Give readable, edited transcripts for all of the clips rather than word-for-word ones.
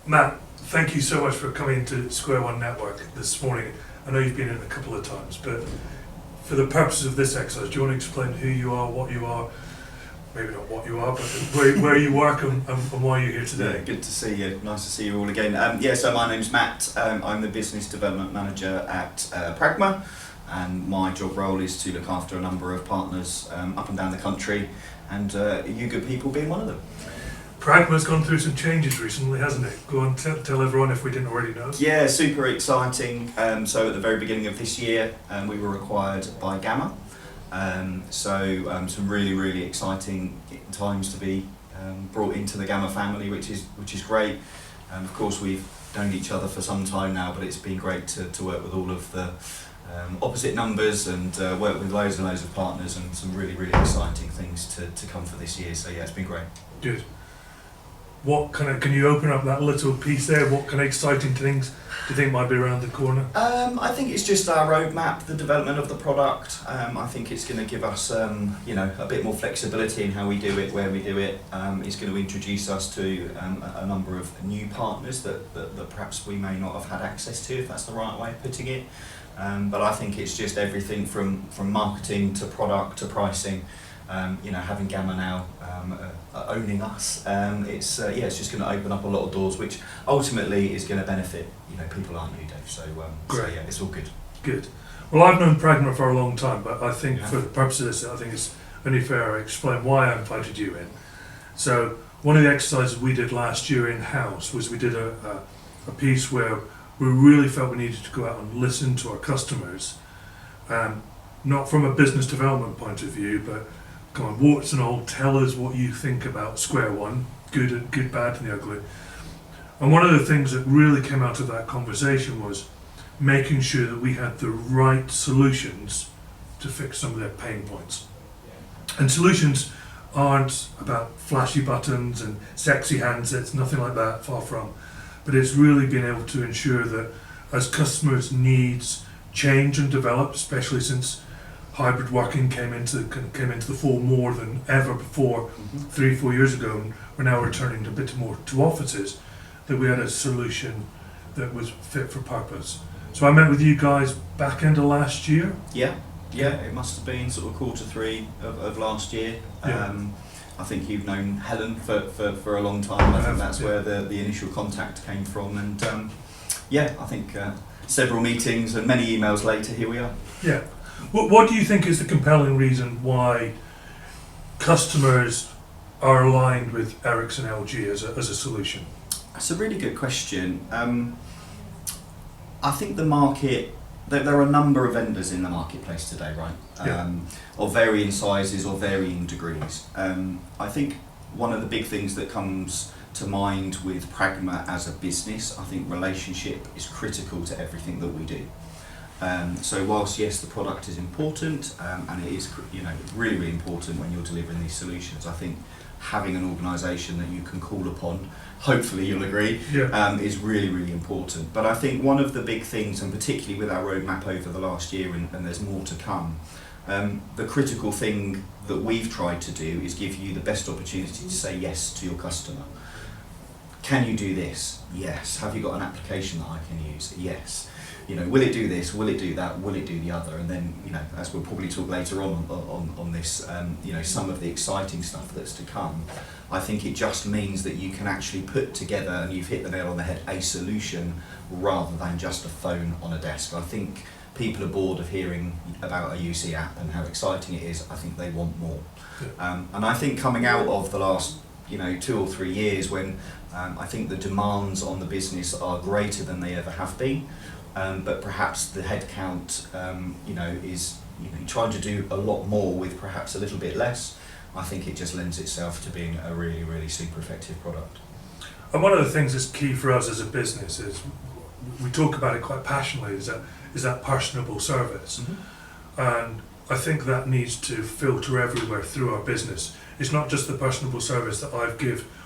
Matt, thank you so much for coming to Square One Network this morning. I know you've been in a couple of times, but for the purposes of this exercise, do you want to explain who you are, what you are, maybe not what you are, but where you work and why you're here today? Yeah, good to see you. Nice to see you all again. So my name's Matt. I'm the Business Development Manager at Pragma, and my job role is to look after a number of partners up and down the country, and you good people being one of them. Pragma's gone through some changes recently, hasn't it? Go on, tell everyone if we didn't already know. Yeah, super exciting. So at the very beginning of this year, we were acquired by Gamma. Some really exciting times to be brought into the Gamma family, which is great. Of course, we've known each other for some time now, but it's been great to work with all of the opposite numbers and work with loads and loads of partners, and some really exciting things to come for this year. So yeah, it's been great. Good. Can you open up that little piece there? What kind of exciting things do you think might be around the corner? I think it's just our roadmap, the development of the product. I think it's going to give us, a bit more flexibility in how we do it, where we do it. It's going to introduce us to a number of new partners that perhaps we may not have had access to, if that's the right way of putting it. But I think it's just everything from marketing to product to pricing. Having Gamma now owning us, it's just going to open up a lot of doors, which ultimately is going to benefit people like you, Dave. So yeah, it's all good. Good. Well, I've known Pragma for a long time, but I think for the purpose of this, I think it's only fair I explain why I invited you in. So one of the exercises we did last year in-house was we did a piece where we really felt we needed to go out and listen to our customers, not from a business development point of view, but come on, warts and all, tell us what you think about Square One, good, bad, and the ugly. And one of the things that really came out of that conversation was making sure that we had the right solutions to fix some of their pain points. And solutions aren't about flashy buttons and sexy handsets, nothing like that, far from. But it's really being able to ensure that as customers' needs change and develop, especially since hybrid working came into the fore more than ever before 3-4 years ago, and we're now returning a bit more to offices, that we had a solution that was fit for purpose. So I met with you guys back end of last year. Yeah, it must have been sort of Q3 of last year. Yeah. I think you've known Helen for a long time. I think that's where the initial contact came from, and I think several meetings and many emails later, here we are. Yeah. What do you think is the compelling reason why customers are aligned with Ericsson-LG as a solution? That's a really good question. I think the market, there are a number of vendors in the marketplace today, right? Of varying sizes or varying degrees. I think one of the big things that comes to mind with Pragma as a business, I think relationship is critical to everything that we do. So whilst yes, the product is important, and it is really important when you're delivering these solutions, I think having an organisation that you can call upon, hopefully you'll agree, is really important. But I think one of the big things, and particularly with our roadmap over the last year, and there's more to come, the critical thing that we've tried to do is give you the best opportunity to say yes to your customer. Can you do this? Yes. Have you got an application that I can use? Yes. Will it do this? Will it do that? Will it do the other? And then, as we'll probably talk later on this, some of the exciting stuff that's to come. I think it just means that you can actually put together, and you've hit the nail on the head, a solution rather than just a phone on a desk. I think people are bored of hearing about a UC app and how exciting it is. I think they want more. And I think coming out of the last 2 or 3 years, when I think the demands on the business are greater than they ever have been. But perhaps the headcount, is trying to do a lot more with perhaps a little bit less. I think it just lends itself to being a really super effective product. And one of the things that's key for us as a business is we talk about it quite passionately. Is that personable service, and I think that needs to filter everywhere through our business. It's not just the personable service that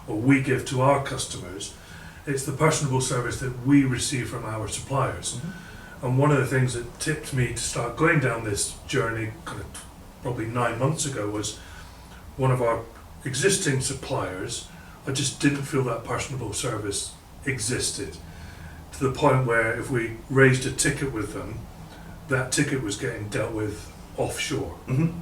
we give to our customers. It's the personable service that we receive from our suppliers. And one of the things that tipped me to start going down this journey probably 9 months ago was one of our existing suppliers. I just didn't feel that personable service existed, to the point where if we raised a ticket with them, that ticket was getting dealt with offshore. Mm-hmm.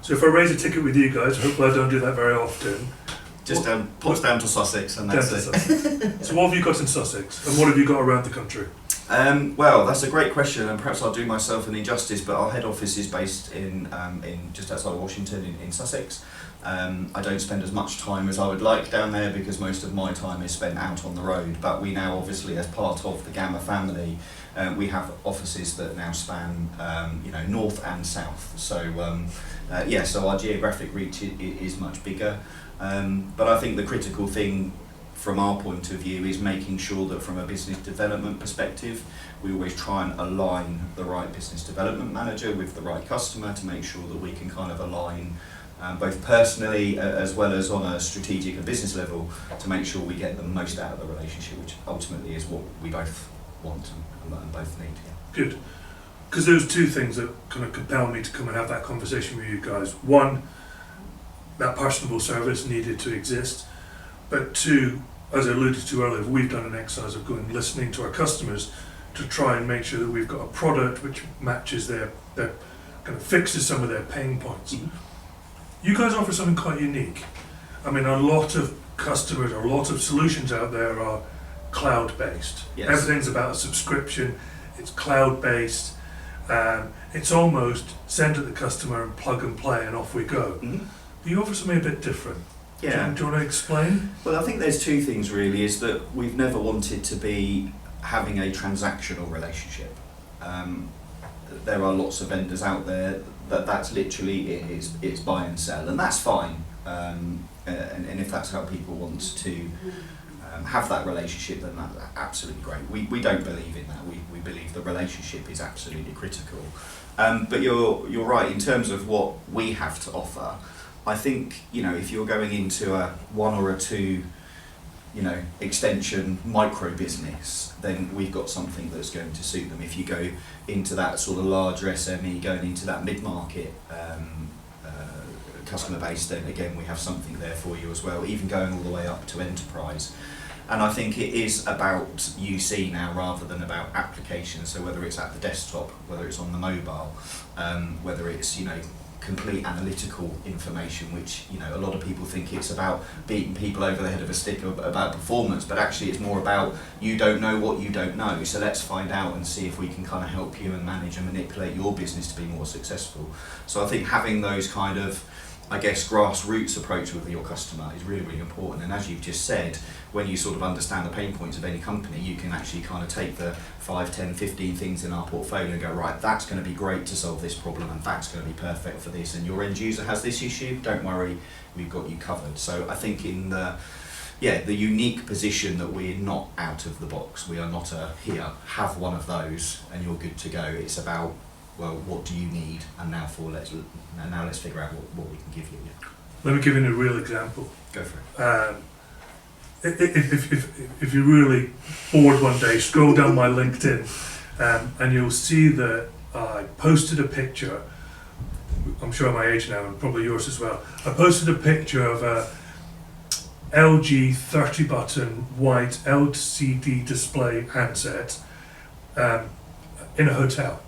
So if I raise a ticket with you guys, hopefully I don't do that very often. Just pops down to Sussex, and that's it. Sussex. So what have you got in Sussex, and what have you got around the country? Well, that's a great question, and perhaps I'll do myself an injustice, but our head office is based in just outside of Washington in Sussex. I don't spend as much time as I would like down there because most of my time is spent out on the road, but we now obviously, as part of the Gamma family, we have offices that now span north and south. So so our geographic reach is much bigger, but I think the critical thing from our point of view is making sure that from a business development perspective, we always try and align the right business development manager with the right customer to make sure that we can kind of align both personally as well as on a strategic and business level to make sure we get the most out of the relationship, which ultimately is what we both want and both need. Yeah. Good. Because there's two things that kind of compel me to come and have that conversation with you guys. One, that personable service needed to exist. But two, as I alluded to earlier, we've done an exercise of going listening to our customers to try and make sure that we've got a product which matches their kind of fixes some of their pain points. Mm-hmm. You guys offer something quite unique. I mean, a lot of customers or a lot of solutions out there are cloud-based. Yes. Everything's about a subscription. It's cloud-based. It's almost send to the customer and plug and play and off we go. Mm-hmm. But you offer something a bit different. Yeah. Do you want to explain? Well, I think there's two things really, is that we've never wanted to be having a transactional relationship. There are lots of vendors out there that's literally it's buy and sell, and that's fine. And if that's how people want to have that relationship, then that's absolutely great. We don't believe in that. We believe the relationship is absolutely critical. But you're right in terms of what we have to offer. I think, if you're going into a one or a two, extension micro business, then we've got something that's going to suit them. If you go into that sort of larger SME, going into that mid-market customer base, then again, we have something there for you as well, even going all the way up to enterprise. And I think it is about UC now rather than about applications. So whether it's at the desktop, whether it's on the mobile, whether it's, complete analytical information, which a lot of people think it's about beating people over the head of a stick about performance, but actually it's more about you don't know what you don't know, so let's find out and see if we can kind of help you and manage and manipulate your business to be more successful. So I think having those kind of, grassroots approach with your customer is really, really important. And as you've just said, when you sort of understand the pain points of any company, you can actually kind of take the 5, 10, 15 things in our portfolio and go, right, that's going to be great to solve this problem, and that's going to be perfect for this. And your end user has this issue, don't worry, we've got you covered. So I think in the unique position that we're not out of the box, we are not here, have one of those and you're good to go. It's about, well, what do you need? And now let's figure out what we can give you. Yeah. Let me give you a real example. Go for it. If you're really bored one day, scroll down my LinkedIn and you'll see that I posted a picture. I'm showing my age now, and probably yours as well. I posted a picture of a LG 30-button white LCD display handset in a hotel.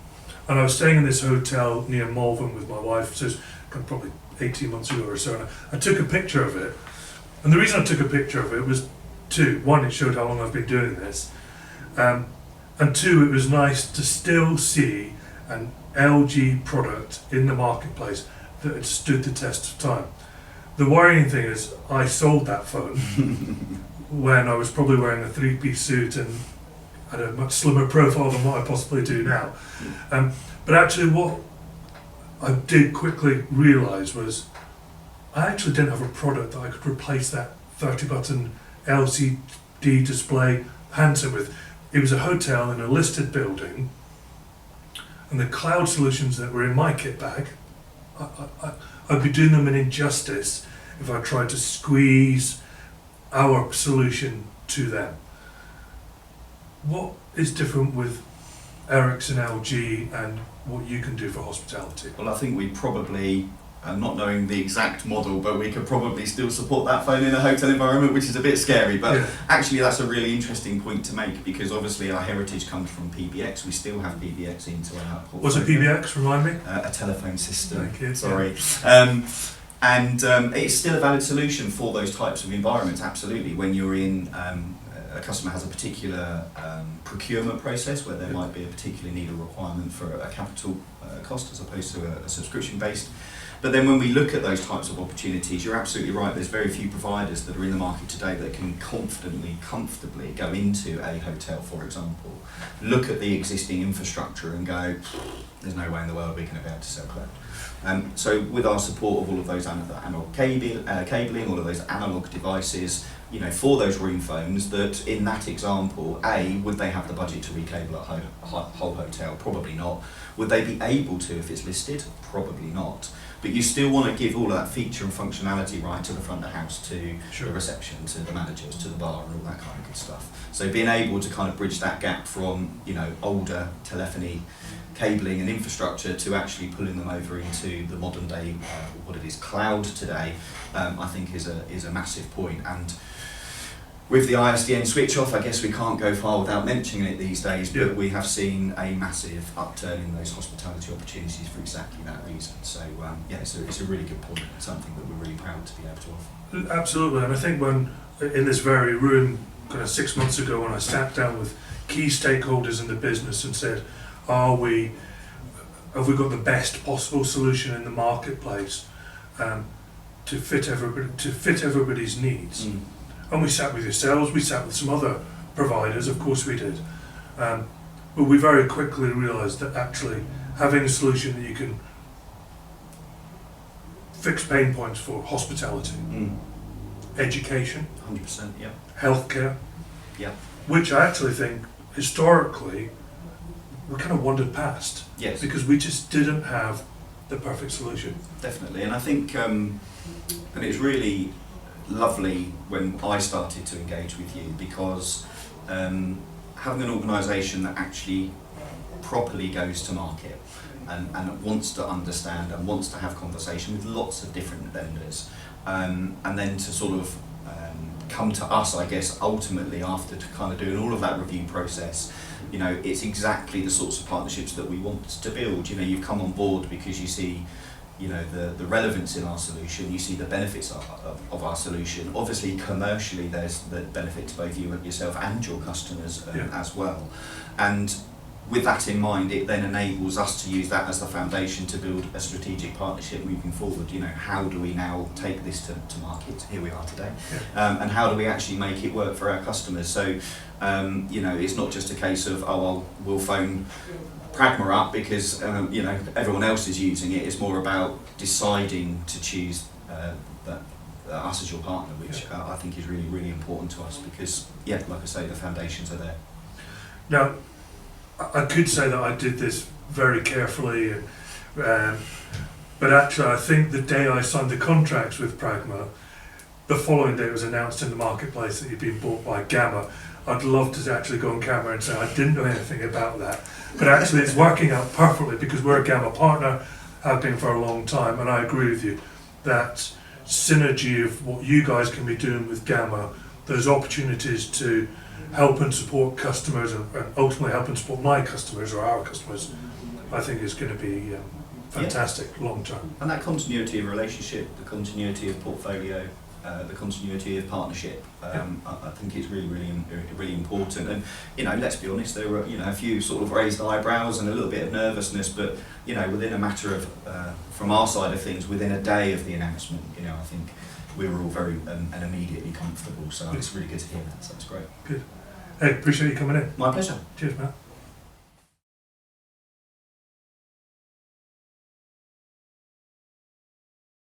And I was staying in this hotel near Malvern with my wife, so it's probably 18 months ago or so, and I took a picture of it. And the reason I took a picture of it was two. One, it showed how long I've been doing this. And two, it was nice to still see an LG product in the marketplace that had stood the test of time. The worrying thing is I sold that phone when I was probably wearing a three-piece suit and had a much slimmer profile than what I possibly do now. But actually what I did quickly realise was I actually didn't have a product that I could replace that 30-button LCD display handset with. It was a hotel in a listed building, and the cloud solutions that were in my kit bag, I'd be doing them an injustice if I tried to squeeze our solution to them. What is different with Ericsson-LG and what you can do for hospitality? Well, I think we probably not knowing the exact model, but we could probably still support that phone in a hotel environment, which is a bit scary. But Yeah. actually, that's a really interesting point to make, because obviously our heritage comes from PBX. We still have PBX into our portfolio. What's a PBX? Remind me. A telephone system. Thank you. Sorry. It's still a valid solution for those types of environments, absolutely. When you're in, a customer has a particular procurement process where there might be a particular need or requirement for a capital cost as opposed to a subscription based. But then when we look at those types of opportunities, you're absolutely right, there's very few providers that are in the market today that can confidently, comfortably go into a hotel, for example, look at the existing infrastructure and go, there's no way in the world we're going to be able to sell cloud. So with our support of all of those analog cabling, all of those analog devices, you know, for those room phones, that in that example, A, would they have the budget to recable a whole hotel? Probably not. Would they be able to if it's listed? Probably not. But you still want to give all of that feature and functionality right to the front of the house, to the reception, to the managers, to the bar, and all that kind of good stuff. So being able to kind of bridge that gap from, you know, older telephony cabling and infrastructure to actually pulling them over into the modern day, what it is, cloud today, I think is a massive point. And with the ISDN switch off, I guess we can't go far without mentioning it these days, but we have seen a massive upturn in those hospitality opportunities for exactly that reason. So it's a really good point, something that we're really proud to be able to offer. Absolutely, and I think when in this very room, kind of 6 months ago, when I sat down with key stakeholders in the business and said, have we got the best possible solution in the marketplace to fit everybody's needs? And we sat with yourselves, we sat with some other providers, of course we did. But we very quickly realised that actually having a solution that you can fix pain points for hospitality, education, 100%, yeah. healthcare, Yeah. which I actually think historically we kind of wandered past. Yes. Because we just didn't have the perfect solution. Definitely, and I think, and it's really lovely when I started to engage with you, because having an organisation that actually properly goes to market and wants to understand and wants to have conversation with lots of different vendors, and then to sort of come to us, I guess, ultimately after to kind of doing all of that review process. You know, it's exactly the sorts of partnerships that we want to build. You know, you've come on board because you see, you know, the relevance in our solution, you see the benefits of our solution. Obviously, commercially, there's the benefit to both you and yourself and your customers as well. And with that in mind, it then enables us to use that as the foundation to build a strategic partnership moving forward. You know, how do we now take this to market? Here we are today. And how do we actually make it work for our customers? So, you know, it's not just a case of, we'll phone Pragma up because you know, everyone else is using it. It's more about deciding to choose us as your partner, which I think is really, really important to us, because like I say, the foundations are there. Now, I could say that I did this very carefully, but actually I think the day I signed the contracts with Pragma, the following day it was announced in the marketplace that you'd been bought by Gamma. I'd love to actually go on camera and say I didn't know anything about that, but actually it's working out perfectly because we're a Gamma partner, have been for a long time, and I agree with you that synergy of what you guys can be doing with Gamma, those opportunities to help and support customers and ultimately help and support my customers or our customers, I think is going to be fantastic long term. And that continuity of relationship, the continuity of portfolio, the continuity of partnership, I think is really, really, really important. And you know, let's be honest, there were a few sort of raised eyebrows and a little bit of nervousness, but you know, within a matter of, from our side of things, within a day of the announcement, you know, I think we were all very and immediately comfortable. So it's really good to hear that. So that's great. Good. Hey, appreciate you coming in. My pleasure. Cheers, Matt.